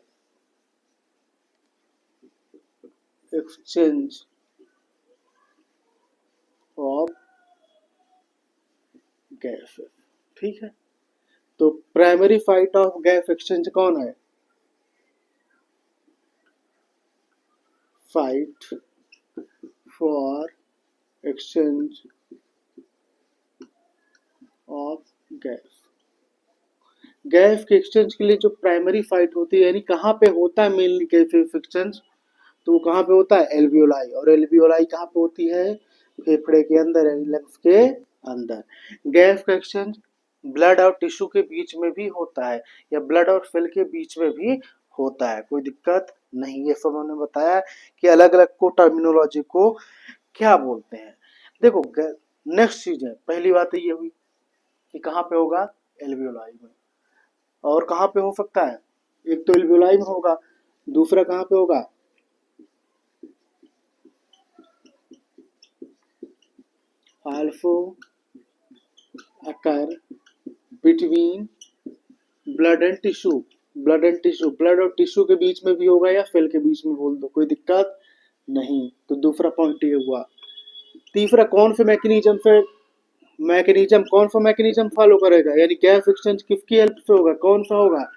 एक्सचेंज ऑफ गैसेस, ठीक है। तो primary fight of gas exchange कौन है, fight for exchange of gas. Gas के एक्सचेंज के लिए जो प्राइमरी फाइट होती है, यानी कहाँ पे होता है मेनली गैस एक्सचेंज, तो वो कहाँ पे होता है, एल्वियोलाई, और एल्वियोलाई कहाँ पे होती है, फेफड़े के अंदर, लंग्स के अंदर। गैस का एक्सचेंज ब्लड और टिश्यू के बीच में भी होता है, या ब्लड और सेल के बीच में भी होता है, कोई दिक्कत नहीं। ये सब हमने बताया कि अलग अलग को टर्मिनोलॉजी को क्या बोलते हैं। देखो नेक्स्ट चीज है, पहली बात ये हुई कि कहाँ पे होगा, एल्वियोलाई में। और कहाँ पे हो सकता है? एक तो एल्वियोलाई में होगा, दूसरा कहाँ पे होगा? Also occur between blood and tissue, blood और टिश्यू के बीच में भी होगा या सेल के बीच में, बोल दो, कोई दिक्कत नहीं। तो दूसरा पॉइंट ये हुआ। तीसरा, कौन से मैकेनिज्म फॉलो करेगा, यानी गैस एक्सचेंज किसकी हेल्प से होगा, कौन सा होगा?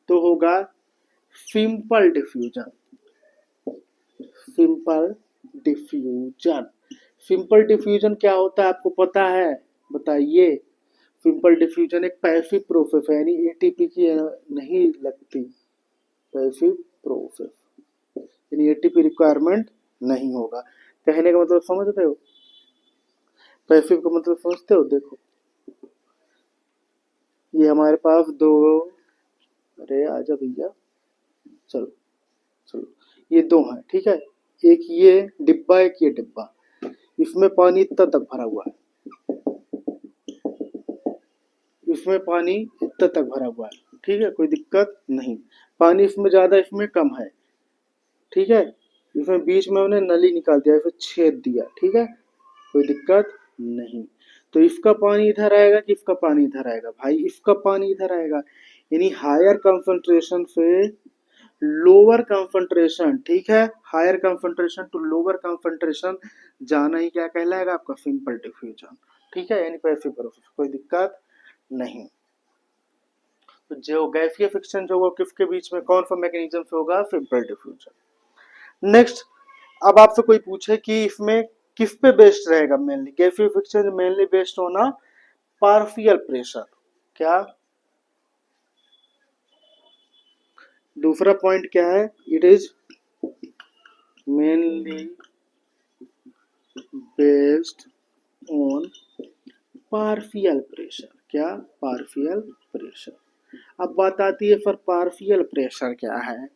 तो होगा simple diffusion. Simple diffusion. Simple diffusion क्या होता है आपको पता है? बताइए। सिंपल डिफ्यूजन एक पैसिव प्रोसेस है, यानी एटीपी की नहीं लगती, पैसिव प्रोसेस, यानी एटीपी रिक्वायरमेंट नहीं होगा। कहने का मतलब समझते हो? पैसिव का मतलब समझते हो? देखो, ये हमारे पास दो, अरे आजा भैया, चलो चलो, ये दो हैं, ठीक है, एक ये डिब्बा, एक ये डिब्बा, इसमें पानी इतना तक भरा हुआ है, इसमें पानी इतना तक भरा हुआ है, ठीक है, कोई दिक्कत नहीं। पानी इसमें ज्यादा, इसमें कम है, ठीक है। इसमें बीच में हमने नली निकाल दिया, इसमें छेद दिया, ठीक है, कोई दिक्कत नहीं। तो इसका पानी इधर आएगा कि इसका पानी इधर आएगा? भाई इसका पानी इधर आएगा, यानी हायर कंसंट्रेशन से लोअर कंसंट्रेशन, ठीक है, higher concentration to lower concentration जाना ही क्या कहलाएगा? आपका सिंपल डिफ्यूजन, ठीक है, यानी पैसिव प्रोसेस, कोई दिक्कत नहीं। तो जो गैसीय फ्रिक्शन जो होगा किसके बीच में, कौन सा मैकेनिज्म से होगा? Simple diffusion. नेक्स्ट, अब आपसे कोई पूछे कि इसमें किस पे बेस्ड रहेगा, मेनली गैसीय फ्रिक्शन मेनली बेस्ड होना पार्शियल प्रेशर, क्या? दूसरा पॉइंट क्या है? It is mainly based on partial pressure, क्या? Partial pressure. अब बात आती है, पर पार्शियल प्रेशर क्या है?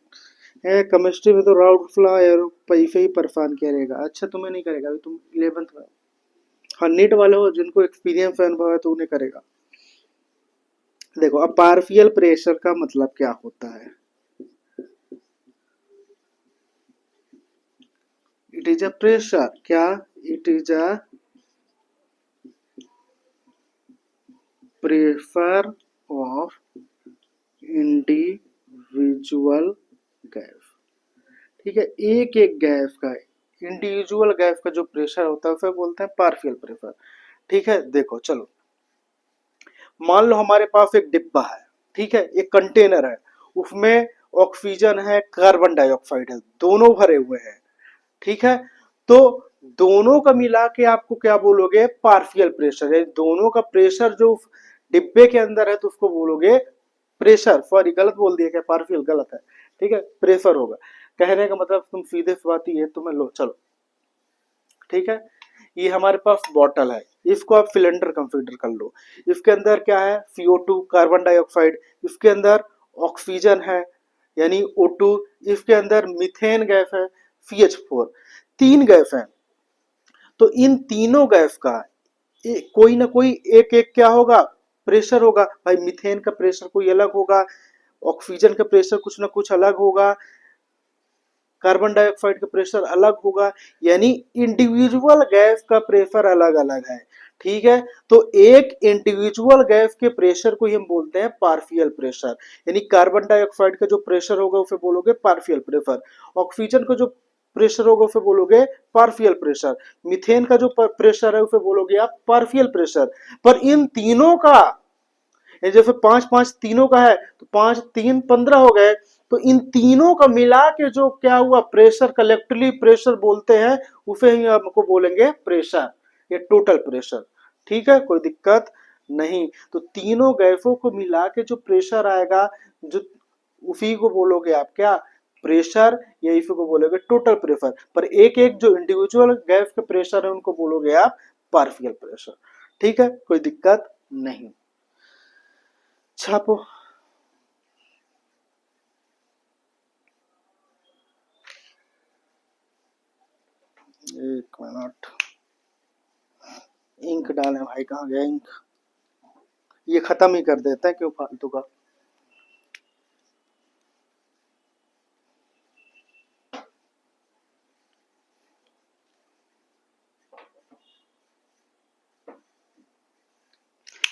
केमिस्ट्री में तो राउट फ्ला और पैसे ही परेशान करेगा। अच्छा, तुम्हें नहीं करेगा, अभी तुम 11th में। हाँ, नीट वाले हो, जिनको एक्सपीरियंस अनुभव है तो उन्हें करेगा। देखो, अब पार्शियल प्रेशर का मतलब क्या होता है? इट इज अ प्रेशर, क्या? It is a pressure of individual gas, ठीक है, एक एक गैस का, इंडिविजुअल गैस का जो प्रेशर होता है उसे बोलते हैं पार्शियल प्रेशर, ठीक है। देखो चलो, मान लो हमारे पास एक डिब्बा है, ठीक है, एक कंटेनर है, उसमें ऑक्सीजन है, कार्बन डाइऑक्साइड है, दोनों भरे हुए हैं, ठीक है। तो दोनों का मिला के आपको क्या बोलोगे? पार्शियल प्रेशर है। दोनों का प्रेशर जो डिब्बे के अंदर है तो उसको बोलोगे प्रेशर, सॉरी गलत बोल दिया, क्या पार्शियल गलत है, ठीक है, प्रेशर होगा। कहने का मतलब तुम सीधे सी बात ही है, तुम्हें लो चलो, ठीक है। ये हमारे पास बॉटल है, इसको आप सिलेंडर कंसीडर कर लो। इसके अंदर क्या है? CO2, कार्बन डाइऑक्साइड, इसके अंदर ऑक्सीजन है यानी O2, इसके अंदर मीथेन गैस है CH4, तीन गैस है। तो इन तीनों गैस का कोई ना कोई एक एक क्या होगा? प्रेशर होगा। भाई मीथेन का प्रेशर कोई अलग होगा, ऑक्सीजन का प्रेशर कुछ ना कुछ अलग होगा, कार्बन डाइऑक्साइड का प्रेशर अलग होगा, यानी इंडिविजुअल गैस का प्रेशर अलग अलग है, ठीक है। तो एक इंडिविजुअल गैस के प्रेशर को ही हम बोलते हैं पार्शियल प्रेशर, यानी कार्बन डाइऑक्साइड का जो प्रेशर होगा उसे बोलोगे पार्शियल प्रेशर, ऑक्सीजन का जो प्रेशर होगा उसे बोलोगे पार्शियल प्रेशर, मीथेन का जो प्रेशर है उसे बोलोगे आप पार्शियल प्रेशर। पर इन तीनों का, जैसे पांच पांच तीनों का है तो पांच तीन 15 हो गए, तो इन तीनों का मिला के जो क्या हुआ प्रेशर, कलेक्टिवली प्रेशर बोलते हैं, उसे ही आपको बोलेंगे प्रेशर, ये टोटल प्रेशर, ठीक है, कोई दिक्कत नहीं। तो तीनों गैसों को मिला के जो प्रेशर आएगा, जो उसी को बोलोगे आप क्या? प्रेशर, या इसी को बोलोगे टोटल प्रेशर। पर एक एक जो इंडिविजुअल गैस के प्रेशर है उनको बोलोगे आप पार्शियल प्रेशर, ठीक है, कोई दिक्कत नहीं। छापो। एक मिनट, इंक डालें भाई, कहाँ गया इंक? ये खत्म ही कर देते हैं, क्यों फालतू का।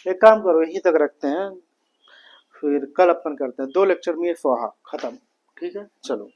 एक काम करो, यहीं तक रखते हैं, फिर कल अपन करते हैं, 2 लेक्चर में ये स्वाहा खत्म। ठीक है, चलो।